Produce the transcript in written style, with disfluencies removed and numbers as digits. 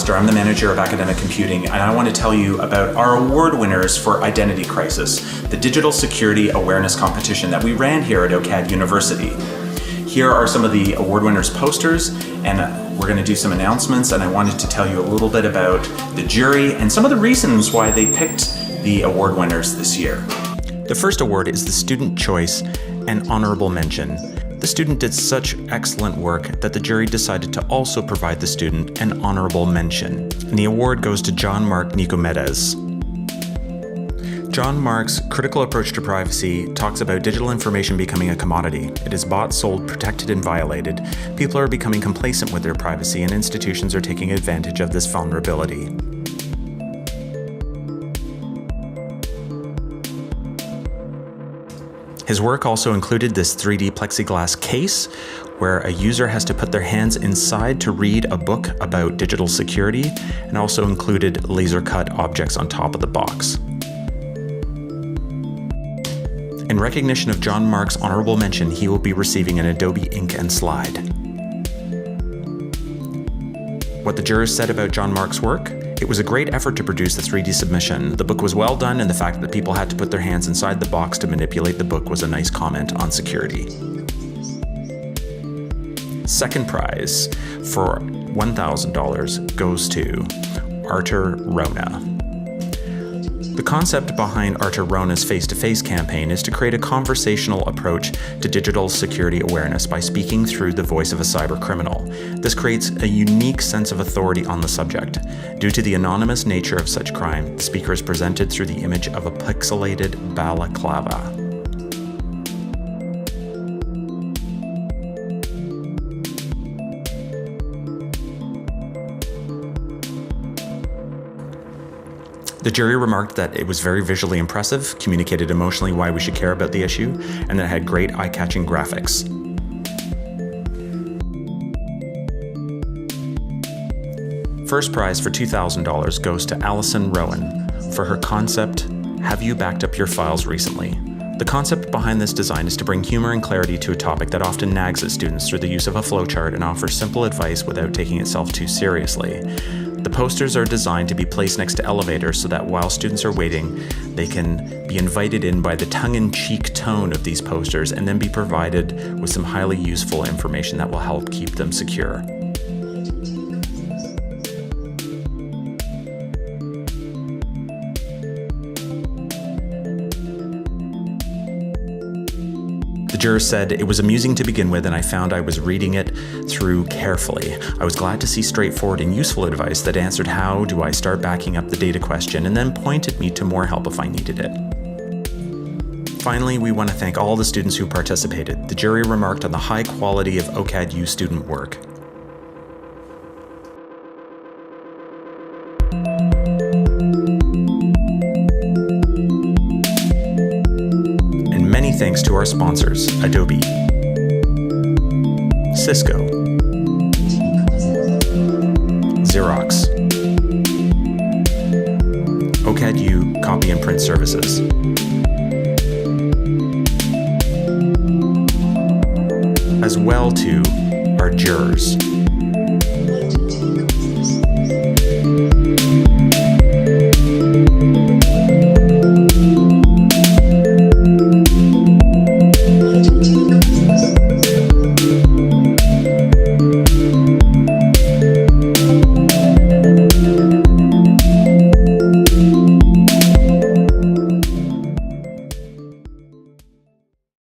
McAllister. I'm the manager of academic computing, and I want to tell you about our award winners for Identity Crisis, the digital security awareness competition that we ran here at OCAD University. Here are some of the award winners' posters, and we're going to do some announcements, and I wanted to tell you a little bit about the jury and some of the reasons why they picked the award winners this year. The first award is the Student Choice and Honorable Mention. The student did such excellent work that the jury decided to also provide the student an honorable mention. And the award goes to John Mark Nicomedes. John Mark's critical approach to privacy talks about digital information becoming a commodity. It is bought, sold, protected, and violated. People are becoming complacent with their privacy, and institutions are taking advantage of this vulnerability. His work also included this 3D plexiglass case where a user has to put their hands inside to read a book about digital security, and also included laser cut objects on top of the box. In recognition of John Mark's honorable mention, he will be receiving an Adobe Ink and Slide. What the jurors said about John Mark's work? It was a great effort to produce the 3D submission. The book was well done, and the fact that people had to put their hands inside the box to manipulate the book was a nice comment on security. Second prize for $1,000 goes to Artur Rona. The concept behind Artur Rona's face-to-face campaign is to create a conversational approach to digital security awareness by speaking through the voice of a cyber criminal. This creates a unique sense of authority on the subject. Due to the anonymous nature of such crime, the speaker is presented through the image of a pixelated balaclava. The jury remarked that it was very visually impressive, communicated emotionally why we should care about the issue, and that it had great eye-catching graphics. First prize for $2,000 goes to Alison Rowan for her concept, Have You Backed Up Your Files Recently? The concept behind this design is to bring humor and clarity to a topic that often nags at students through the use of a flowchart and offers simple advice without taking itself too seriously. The posters are designed to be placed next to elevators so that while students are waiting, they can be invited in by the tongue-in-cheek tone of these posters and then be provided with some highly useful information that will help keep them secure. The jurors said, "It was amusing to begin with, and I found I was reading it through carefully. I was glad to see straightforward and useful advice that answered how do I start backing up the data question and then pointed me to more help if I needed it." Finally, we want to thank all the students who participated. The jury remarked on the high quality of OCAD U student work. Many thanks to our sponsors, Adobe, Cisco, Xerox, OCAD U Copy and Print Services, as well to our jurors.